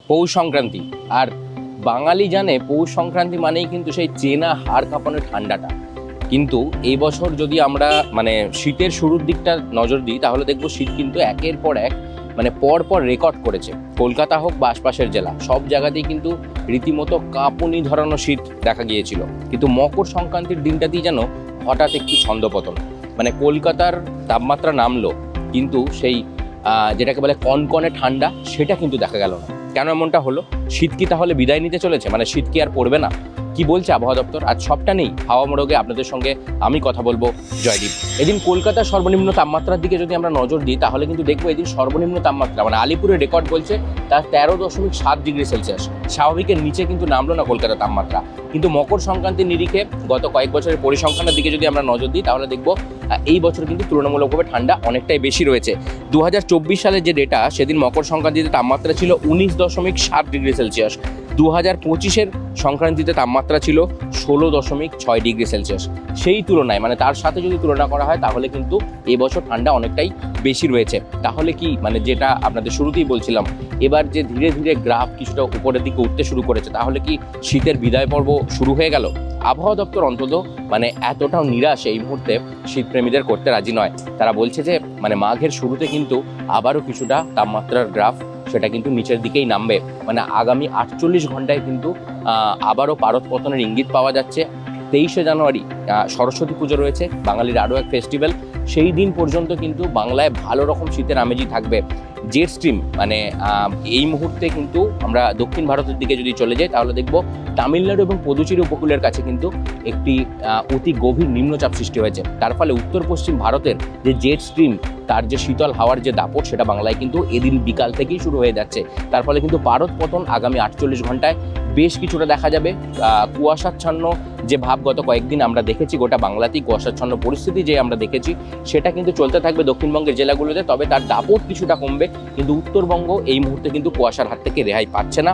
পৌষ সংক্রান্তি। আর বাঙালি জানে পৌষ সংক্রান্তি মানেই কিন্তু সেই চেনা হাড় কাঁপানো ঠান্ডাটা। কিন্তু এই বছর যদি আমরা মানে শীতের শুরুর দিকটা নজর দিই, তাহলে দেখবো শীত কিন্তু একের পর এক মানে পর রেকর্ড করেছে। কলকাতা হোক বা আশপাশের জেলা, সব জায়গাতেই কিন্তু রীতিমতো কাঁপুনি ধরানো শীত দেখা গিয়েছিল। কিন্তু মকর সংক্রান্তির দিনটাতেই যেন হঠাৎ একটু ছন্দপতন, মানে কলকাতার তাপমাত্রা নামলো, কিন্তু সেই যেটাকে বলে কনকনে ঠান্ডা সেটা কিন্তু দেখা গেল না। কেন এমনটা হলো? শীত কি তাহলে বিদায় নিতে চলেছে? মানে শীত কি আর পড়বে না? কি বলছে আবহাওয়া দপ্তর? আজ সবটা নেই হাওয়া মোড়কে আপনাদের সঙ্গে আমি কথা বলবো জয়দীপ। এদিন কলকাতার সর্বনিম্ন তাপমাত্রার দিকে যদি আমরা নজর দিই, তাহলে কিন্তু দেখবো এদিন সর্বনিম্ন তাপমাত্রা মানে আলিপুরের রেকর্ড বলছে তার 13.7 ডিগ্রি সেলসিয়াস। স্বাভাবিকের নিচে কিন্তু নামলো না কলকাতার তাপমাত্রা। কিন্তু মকর সংক্রান্তির নিরিখে গত কয়েক বছরের পরিসংখ্যানের দিকে যদি আমরা নজর দিই, তাহলে দেখবো এই বছর কিন্তু তুলনামূলকভাবে ঠান্ডা অনেকটাই বেশি রয়েছে। 2024 সালের যে ডেটা, সেদিন মকর সংক্রান্তিতে তাপমাত্রা ছিল 19.7 ডিগ্রি সেলসিয়াস। 2025-এর সংক্রান্তিতে তাপমাত্রা ছিল 16.6 ডিগ্রি সেলসিয়াস। সেই তুলনায় মানে তার সাথে যদি তুলনা করা হয়, তাহলে কিন্তু এবছর ঠান্ডা অনেকটাই বেশি রয়েছে। তাহলে কি মানে যেটা আপনাদের শুরুতেই বলছিলাম, এবার যে ধীরে ধীরে গ্রাফ কিছুটা উপরের দিকে উঠতে শুরু করেছে, তাহলে কি শীতের বিদায় পর্ব শুরু হয়ে গেল? আবহাওয়া দপ্তর অন্তত মানে এতটাও নিরাশ এই মুহূর্তে শীতপ্রেমীদের করতে রাজি নয়। তারা বলছে যে মানে মাঘের শুরুতে কিন্তু আবারও কিছুটা তাপমাত্রার গ্রাফ সেটা কিন্তু নিচের দিকেই নামবে। মানে আগামী 48 ঘন্টায় কিন্তু আবারও পারদ পতনের ইঙ্গিত পাওয়া যাচ্ছে। 23শে জানুয়ারি সরস্বতী পুজো রয়েছে, বাঙালির আরও এক ফেস্টিভ্যাল। সেই দিন পর্যন্ত কিন্তু বাংলায় ভালো রকম শীতের আমেজই থাকবে। জেট স্ট্রিম মানে এই মুহূর্তে কিন্তু আমরা দক্ষিণ ভারতের দিকে যদি চলে যাই, তাহলে দেখব তামিলনাড়ু এবং পুদুচেরি উপকূলের কাছে কিন্তু একটি অতি গভীর নিম্নচাপ সৃষ্টি হয়েছে। তার ফলে উত্তর পশ্চিম ভারতের যে জেট স্ট্রিম, তার যে শীতল হাওয়ার যে দাপট, সেটা বাংলায় কিন্তু এদিন বিকাল থেকেই শুরু হয়ে যাচ্ছে। তার ফলে কিন্তু পারদ পতন আগামী 48 ঘন্টায় বেশ কিছুটা দেখা যাবে। কুয়াশাচ্ছন্ন যে ভাব গত কয়েকদিন আমরা দেখেছি, গোটা বাংলাতেই কুয়াশাচ্ছন্ন পরিস্থিতি যে আমরা দেখেছি, সেটা কিন্তু চলতে থাকবে দক্ষিণবঙ্গের জেলাগুলোতে। তবে তার দাপট কিছুটা কমবে, কিন্তু উত্তরবঙ্গ এই মুহূর্তে কিন্তু কুয়াশার হাত থেকে রেহাই পাচ্ছে না।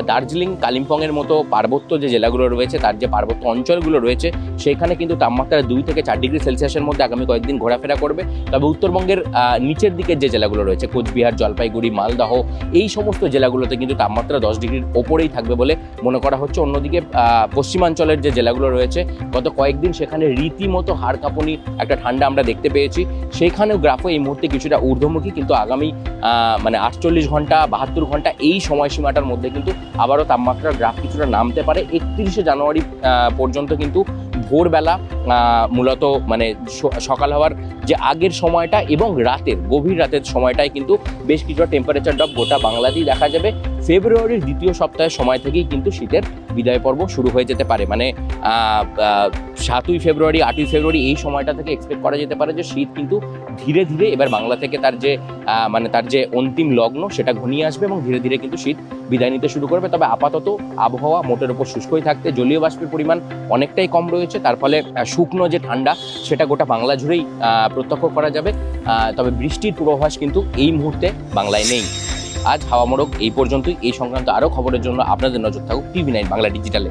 দার্জিলিং, কালিম্পংয়ের মতো পার্বত্য যে জেলাগুলো রয়েছে, তার যে পার্বত্য অঞ্চলগুলো রয়েছে, সেখানে কিন্তু তাপমাত্রা 2 থেকে 4 ডিগ্রি সেলসিয়াসের মধ্যে আগামী কয়েকদিন ঘোরাফেরা করবে। তবে উত্তরবঙ্গের নিচের দিকের যে জেলাগুলো রয়েছে, কোচবিহার, জলপাইগুড়ি, মালদহ, এই সমস্ত জেলাগুলোতে কিন্তু তাপমাত্রা 10 ডিগ্রির ওপরেই থাকবে বলে মনে করা হচ্ছে। অন্যদিকে পশ্চিমাঞ্চলের যে জেলাগুলো রয়েছে, গত কয়েকদিন সেখানে রীতিমতো হাড় কাঁপুনি একটা ঠান্ডা আমরা দেখতে পেয়েছি। সেইখানেও গ্রাফও এই মুহূর্তে কিছুটা ঊর্ধ্বমুখী, কিন্তু আগামী মানে 48 ঘন্টা 72 ঘন্টা এই সময়সীমাটার মধ্যে কিন্তু আবারও তাপমাত্রার গ্রাফ কিছুটা নামতে পারে। 31শে জানুয়ারি পর্যন্ত কিন্তু ভোরবেলা মূলত মানে সকাল হওয়ার যে আগের সময়টা এবং রাতের গভীর রাতের সময়টায় কিন্তু বেশ কিছুটা টেম্পারেচার ড্রপ গোটা বাংলাতেই দেখা যাবে। ফেব্রুয়ারির দ্বিতীয় সপ্তাহের সময় থেকেই কিন্তু শীতের বিদায় পর্ব শুরু হয়ে যেতে পারে। মানে 7ই ফেব্রুয়ারি 8ই ফেব্রুয়ারি এই সময়টা থেকে এক্সপেক্ট করা যেতে পারে যে শীত কিন্তু ধীরে ধীরে এবার বাংলা থেকে তার যে অন্তিম লগ্ন সেটা ঘনিয়ে আসবে এবং ধীরে ধীরে কিন্তু শীত বিদায় নিতে শুরু করবে। তবে আপাতত আবহাওয়া মোটের উপর শুষ্কই থাকতে, জলীয় বাষ্পের পরিমাণ অনেকটাই কম রয়েছে। তার ফলে শুকনো যে ঠান্ডা সেটা গোটা বাংলা জুড়েই প্রত্যক্ষ করা যাবে। তবে বৃষ্টির পূর্বাভাস কিন্তু এই মুহূর্তে বাংলায় নেই। আজ হাওয়া মোড়ক এই পর্যন্তই। এই সংক্রান্ত আরও খবরের জন্য আপনাদের নজর থাকুক TV9 বাংলা ডিজিটালে।